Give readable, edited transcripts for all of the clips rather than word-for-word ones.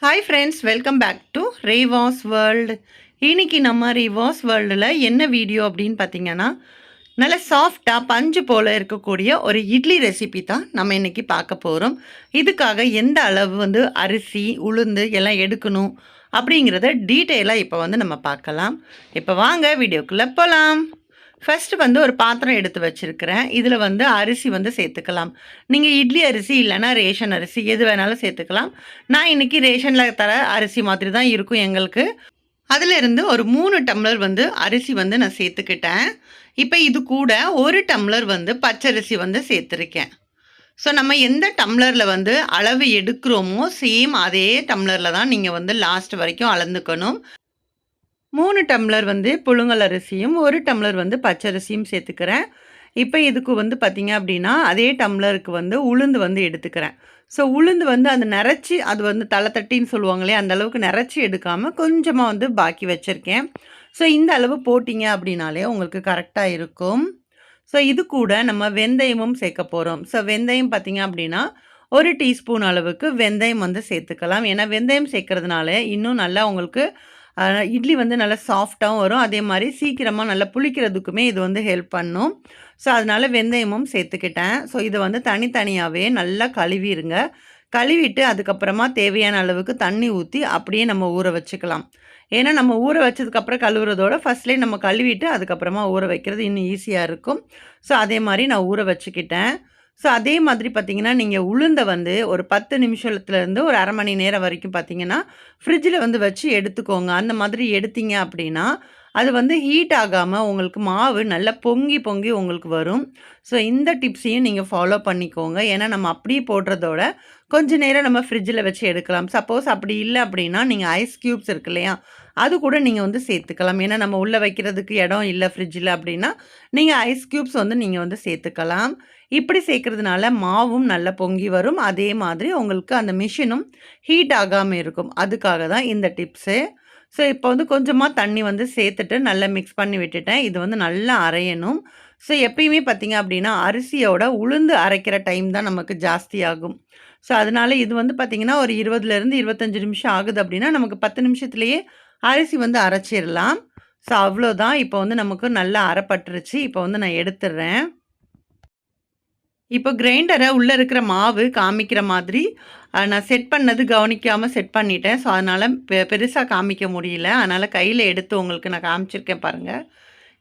Hi friends, welcome back to Reva's world. இன்னைக்கு நம்ம ரேவாஸ் வேர்ல்டில் என்ன வீடியோ அப்படின்னு பார்த்தீங்கன்னா, நல்ல சாஃப்டாக பஞ்சு போல் இருக்கக்கூடிய ஒரு இட்லி ரெசிபி தான் நம்ம இன்றைக்கி பார்க்க போகிறோம். இதுக்காக எந்த அளவு அரிசி உளுந்து எல்லாம் எடுக்கணும் அப்படிங்கிறத டீட்டெயிலாக இப்போ நம்ம பார்க்கலாம். இப்போ வாங்க வீடியோக்குள்ளே போகலாம். ஃபஸ்ட்டு ஒரு பாத்திரம் எடுத்து வச்சுருக்கிறேன். இதில் அரிசி சேர்த்துக்கலாம். நீங்கள் இட்லி அரிசி இல்லைன்னா ரேஷன் அரிசி எது வேணாலும் சேர்த்துக்கலாம். நான் இன்றைக்கி ரேஷனில் தர அரிசி மாதிரி தான் இருக்கும் எங்களுக்கு. அதிலிருந்து ஒரு 3 டம்ளர் அரிசி நான் சேர்த்துக்கிட்டேன். இப்போ இது கூட 1 டம்ளர் பச்சரிசி சேர்த்துருக்கேன். ஸோ நம்ம எந்த டம்ளரில் அளவு எடுக்கிறோமோ சேம் அதே டம்ளரில் தான் நீங்கள் லாஸ்ட் வரைக்கும் அளந்துக்கணும். 3 டம்ளர் புழுங்கல் அரிசியும் 1 டம்ளர் பச்சரிசியும் சேர்த்துக்கிறேன். இப்போ இதுக்கு பார்த்தீங்க அப்படின்னா அதே டம்ளருக்கு உளுந்து எடுத்துக்கிறேன். ஸோ உளுந்து அந்த நிறச்சி அது தலை தட்டின்னு சொல்லுவாங்களே அந்த அளவுக்கு நிறச்சி எடுக்காமல் கொஞ்சமாக பாக்கி வச்சுருக்கேன். ஸோ இந்த அளவு போட்டிங்க அப்படின்னாலே உங்களுக்கு கரெக்டாக இருக்கும். ஸோ இது கூட நம்ம வெந்தயமும் சேர்க்க போகிறோம். ஸோ வெந்தயம் பார்த்தீங்க அப்படின்னா 1 டீஸ்பூன் அளவுக்கு வெந்தயம் சேர்த்துக்கலாம். ஏன்னா வெந்தயம் சேர்க்கறதுனால இன்னும் நல்லா உங்களுக்கு இட்லி நல்லா சாஃப்டாகவும் வரும். அதே மாதிரி சீக்கிரமாக நல்லா புளிக்கிறதுக்குமே இது ஹெல்ப் பண்ணும். ஸோ அதனால் வெந்தயமும் சேர்த்துக்கிட்டேன். ஸோ இதை தனித்தனியாகவே நல்லா கழுவிடுங்க. கழுவிட்டு அதுக்கப்புறமா தேவையான அளவுக்கு தண்ணி ஊற்றி அப்படியே நம்ம ஊற வச்சுக்கலாம். ஏன்னா நம்ம ஊற வச்சதுக்கப்புறம் கழுவுறதோட ஃபஸ்ட்லேயே நம்ம கழுவிட்டு அதுக்கப்புறமா ஊற வைக்கிறது இன்னும் ஈஸியாக இருக்கும். ஸோ அதே மாதிரி நான் ஊற வச்சுக்கிட்டேன். ஸோ அதே மாதிரி பார்த்தீங்கன்னா நீங்கள் உளுந்தை ஒரு 10 நிமிஷத்துலேருந்து ஒரு அரை மணி நேரம் வரைக்கும் பார்த்தீங்கன்னா ஃப்ரிட்ஜில் வச்சு எடுத்துக்கோங்க. அந்த மாதிரி எடுத்தீங்க அப்படின்னா அது ஹீட் ஆகாமல் உங்களுக்கு மாவு நல்லா பொங்கி பொங்கி உங்களுக்கு வரும். ஸோ இந்த டிப்ஸையும் நீங்கள் ஃபாலோ பண்ணிக்கோங்க. ஏன்னா நம்ம அப்படியே போடுறதோட கொஞ்சம் நேரம் நம்ம ஃப்ரிட்ஜில் வச்சு எடுக்கலாம். சப்போஸ் அப்படி இல்லை அப்படின்னா நீங்கள் ஐஸ் க்யூப்ஸ் இருக்கு இல்லையா, அது கூட நீங்கள் சேர்த்துக்கலாம். ஏன்னா நம்ம உள்ளே வைக்கிறதுக்கு இடம் இல்லை ஃப்ரிட்ஜில் அப்படின்னா நீங்கள் ஐஸ் க்யூப்ஸ் நீங்கள் சேர்த்துக்கலாம். இப்படி சேர்க்கறதுனால மாவும் நல்லா பொங்கி வரும். அதே மாதிரி உங்களுக்கு அந்த மிஷினும் ஹீட் ஆகாமல் இருக்கும். அதுக்காக தான் இந்த டிப்ஸு. ஸோ இப்போ கொஞ்சமாக தண்ணி சேர்த்துட்டு நல்லா மிக்ஸ் பண்ணி விட்டுட்டேன். இது நல்லா அரையணும். ஸோ எப்பயுமே பார்த்தீங்க அப்படின்னா அரிசியோட உளுந்து அரைக்கிற டைம் தான் நமக்கு ஜாஸ்தி ஆகும். ஸோ அதனால் இது பார்த்தீங்கன்னா ஒரு 20லேருந்து 25 நிமிஷம் ஆகுது அப்படின்னா நமக்கு 10 நிமிஷத்துலேயே அரிசி அரைச்சிடலாம். ஸோ அவ்வளோதான். இப்போ நமக்கு நல்லா அரைப்பட்டுருச்சு. இப்போ நான் எடுத்துடுறேன். இப்போ கிரைண்டரை உள்ளே இருக்கிற மாவு காமிக்கிற மாதிரி நான் செட் பண்ணது கவனிக்காமல் செட் பண்ணிட்டேன். ஸோ அதனால் பெருசாக காமிக்க முடியல. அதனால் கையில் எடுத்து உங்களுக்கு நான் காமிச்சிருக்கேன் பாருங்கள்.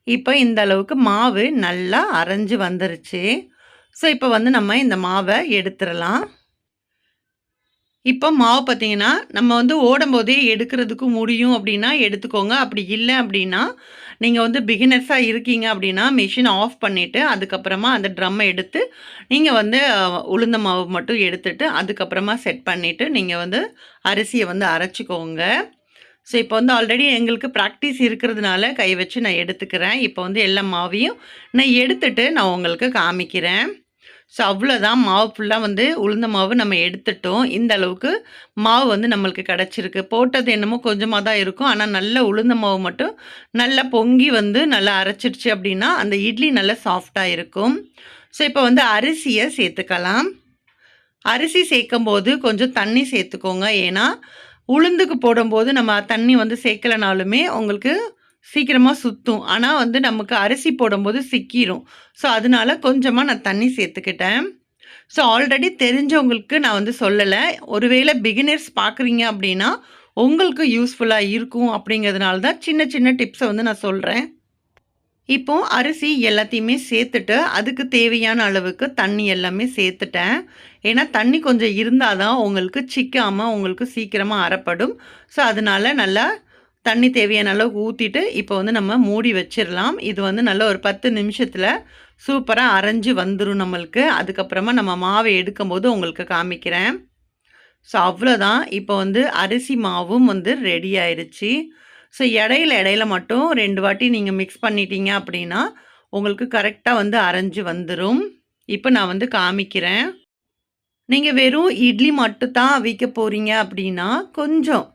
இப்போ இந்த அளவுக்கு மாவு நல்லா அரைஞ்சு வந்துருச்சு. ஸோ இப்போ நம்ம இந்த மாவை எடுத்துடலாம். இப்போ மாவு பார்த்தீங்கன்னா நம்ம ஓடும்போதே எடுக்கிறதுக்கு முடியும் அப்படின்னா எடுத்துக்கோங்க. அப்படி இல்லை அப்படின்னா நீங்கள் பிகினர்ஸாக இருக்கீங்க அப்படின்னா மிஷின் ஆஃப் பண்ணிவிட்டு அதுக்கப்புறமா அந்த ட்ரம்மை எடுத்து நீங்கள் உளுந்த மாவு மட்டும் எடுத்துட்டு அதுக்கப்புறமா செட் பண்ணிவிட்டு நீங்கள் அரிசியை அரைச்சிக்கோங்க. ஸோ இப்போ ஆல்ரெடி எங்களுக்கு ப்ராக்டிஸ் இருக்கிறதுனால கை வச்சு நான் எடுத்துக்கிறேன். இப்போ எல்லா மாவையும் நான் எடுத்துட்டு நான் உங்களுக்கு காமிக்கிறேன். ஸோ அவ்வளோதான். மாவு ஃபுல்லாக உளுந்த மாவு நம்ம எடுத்துட்டோம். இந்த அளவுக்கு மாவு நம்மளுக்கு கிடச்சிருக்கு. போட்டது என்னமோ கொஞ்சமாக தான் இருக்கும். ஆனால் நல்ல உளுந்த மாவு மட்டும் நல்லா பொங்கி நல்லா அரைச்சிடுச்சு அப்படின்னா அந்த இட்லி நல்லா சாஃப்டாக இருக்கும். ஸோ இப்போ அரிசியை சேர்த்துக்கலாம். அரிசி சேர்க்கும்போது கொஞ்சம் தண்ணி சேர்த்துக்கோங்க. ஏன்னா உளுந்துக்கு போடும்போது நம்ம தண்ணி சேர்க்கலனாலுமே உங்களுக்கு சீக்கிரமாக சுற்றும். ஆனால் நமக்கு அரிசி போடும்போது சிக்கிரும். ஸோ அதனால கொஞ்சமாக நான் தண்ணி சேர்த்துக்கிட்டேன். ஸோ ஆல்ரெடி தெரிஞ்சவங்களுக்கு நான் சொல்லலை. ஒருவேளை பிகினர்ஸ் பார்க்குறீங்க அப்படின்னா உங்களுக்கு யூஸ்ஃபுல்லாக இருக்கும் அப்படிங்கிறதுனால தான் சின்ன சின்ன டிப்ஸை நான் சொல்கிறேன். இப்போது அரிசி எல்லாத்தையுமே சேர்த்துட்டு அதுக்கு தேவையான அளவுக்கு தண்ணி எல்லாமே சேர்த்துட்டேன். ஏன்னா தண்ணி கொஞ்சம் இருந்தால் தான் உங்களுக்கு சிக்காமல் உங்களுக்கு சீக்கிரமாக அரைப்படும். ஸோ அதனால நல்லா தண்ணி தேவையான அளவுக்கு ஊற்றிட்டு இப்போ நம்ம மூடி வச்சிடலாம். இது நல்லா ஒரு 10 நிமிஷத்தில் சூப்பராக அரைஞ்சி வந்துடும் நம்மளுக்கு. அதுக்கப்புறமா நம்ம மாவை எடுக்கும்போது உங்களுக்கு காமிக்கிறேன். ஸோ அவ்வளோதான். இப்போ அரிசி மாவும் ரெடி ஆயிடுச்சு. ஸோ இடையில மட்டும் 2 வாட்டி நீங்கள் மிக்ஸ் பண்ணிட்டீங்க அப்படின்னா உங்களுக்கு கரெக்டாக அரைஞ்சி வந்துடும். இப்போ நான் காமிக்கிறேன். நீங்கள் வெறும் இட்லி மட்டும் தான் அவிக்க போகிறீங்க அப்படின்னா கொஞ்சம்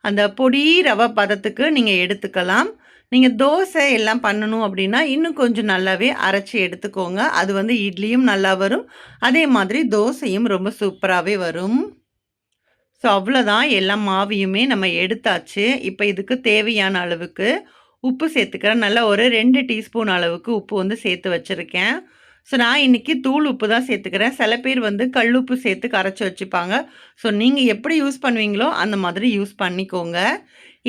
அந்த பொடி ரவை பதத்துக்கு நீங்கள் எடுத்துக்கலாம். நீங்கள் தோசை எல்லாம் பண்ணணும் அப்படின்னா இன்னும் கொஞ்சம் நல்லாவே அரைச்சி எடுத்துக்கோங்க. அது இட்லியும் நல்லா வரும். அதே மாதிரி தோசையும் ரொம்ப சூப்பராகவே வரும். ஸோ அவ்வளோதான், எல்லா மாவையுமே நம்ம எடுத்தாச்சு. இப்போ இதுக்கு தேவையான அளவுக்கு உப்பு சேர்த்துக்கிறேன். நல்லா ஒரு 2 டீஸ்பூன் அளவுக்கு உப்பு வந்து சேர்த்து வச்சுருக்கேன். ஸோ நான் இன்றைக்கி தூள் உப்பு தான் சேர்த்துக்கிறேன். சில பேர் வந்து கல்லுப்பு சேர்த்து கரைச்சி வச்சுப்பாங்க. ஸோ நீங்கள் எப்படி யூஸ் பண்ணுவீங்களோ அந்த மாதிரி யூஸ் பண்ணிக்கோங்க.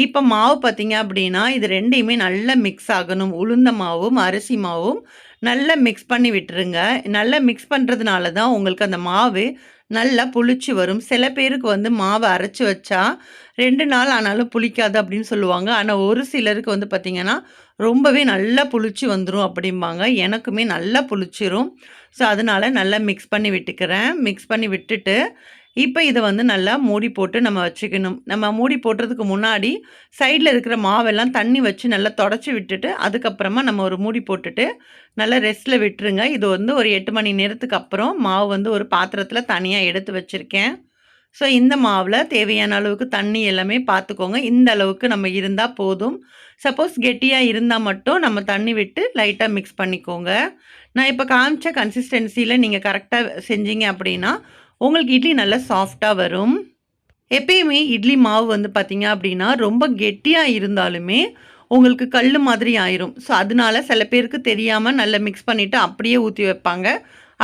இப்போ மாவு பார்த்தீங்க அப்படின்னா இது 2யுமே நல்லா மிக்ஸ் ஆகணும். உளுந்த மாவும் அரிசி மாவும் நல்லா மிக்ஸ் பண்ணி விட்டுருங்க. நல்லா மிக்ஸ் பண்ணுறதுனால தான் உங்களுக்கு அந்த மாவு நல்லா புளிச்சு வரும். சில பேருக்கு வந்து மாவை அரைச்சி வச்சா 2 நாள் ஆனாலும் புளிக்காது அப்படின்னு சொல்லுவாங்க. ஆனால் ஒரு சிலருக்கு வந்து பார்த்திங்கன்னா ரொம்பவே நல்லா புளிச்சு வந்துடும் அப்படிம்பாங்க. எனக்குமே நல்லா புளிச்சிரும். ஸோ அதனால நல்லா மிக்ஸ் பண்ணி விட்டுக்கிறேன். மிக்ஸ் பண்ணி விட்டுட்டு இப்போ இதை வந்து நல்லா மூடி போட்டு நம்ம வச்சுக்கணும். நம்ம மூடி போடுறதுக்கு முன்னாடி சைடில் இருக்கிற மாவெல்லாம் தண்ணி வச்சு நல்லா தொடச்சி விட்டுட்டு அதுக்கப்புறமா நம்ம ஒரு மூடி போட்டுட்டு நல்லா ரெஸ்ட்டில் விட்டுருங்க. இது வந்து ஒரு 8 மணி நேரத்துக்கு அப்புறம் மாவு வந்து ஒரு பாத்திரத்தில் தனியாக எடுத்து வச்சுருக்கேன். ஸோ இந்த மாவில் தேவையான அளவுக்கு தண்ணி எல்லாமே பார்த்துக்கோங்க. இந்த அளவுக்கு நம்ம இருந்தால் போதும். சப்போஸ் கெட்டியாக இருந்தால் மட்டும் நம்ம தண்ணி விட்டு லைட்டாக மிக்ஸ் பண்ணிக்கோங்க. நான் இப்போ காமிச்ச கன்சிஸ்டன்சியில் நீங்கள் கரெக்டாக செஞ்சீங்க அப்படின்னா உங்களுக்கு இட்லி நல்லா சாஃப்டாக வரும். எப்பயுமே இட்லி மாவு வந்து பார்த்திங்க அப்படின்னா ரொம்ப கெட்டியாக இருந்தாலுமே உங்களுக்கு கல் மாதிரி ஆயிரும். ஸோ அதனால சில பேருக்கு தெரியாமல் நல்லா மிக்ஸ் பண்ணிவிட்டு அப்படியே ஊற்றி வைப்பாங்க.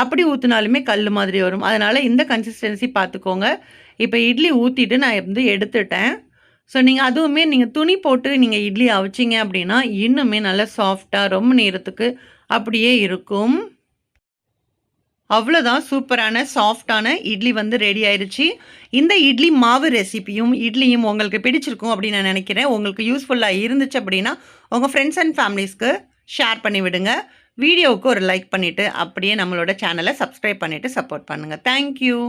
அப்படி ஊற்றினாலுமே கல் மாதிரி வரும். அதனால் இந்த கன்சிஸ்டன்சி பார்த்துக்கோங்க. இப்போ இட்லி ஊற்றிட்டு நான் வந்து எடுத்துட்டேன். ஸோ நீங்கள் அதுவுமே நீங்கள் துணி போட்டு நீங்கள் இட்லி அவிச்சிங்க அப்படின்னா இன்னுமே நல்லா சாஃப்டாக ரொம்ப நேரத்துக்கு அப்படியே இருக்கும். அவ்வளோதான், சூப்பரான சாஃப்டான இட்லி வந்து ரெடி ஆயிடுச்சு. இந்த இட்லி மாவு ரெசிபியும் இட்லியும் உங்களுக்கு பிடிச்சிருக்கும் அப்படின்னு நான் நினைக்கிறேன். உங்களுக்கு யூஸ்ஃபுல்லாக இருந்துச்சு அப்படின்னா உங்கள் ஃப்ரெண்ட்ஸ் அண்ட் ஃபேமிலிஸ்க்கு ஷேர் பண்ணி விடுங்க. வீடியோவுக்கு ஒரு லைக் பண்ணிவிட்டு அப்படியே நம்மளோட சேனலை சப்ஸ்கிரைப் பண்ணிவிட்டு சப்போர்ட் பண்ணுங்கள். தேங்க்யூ.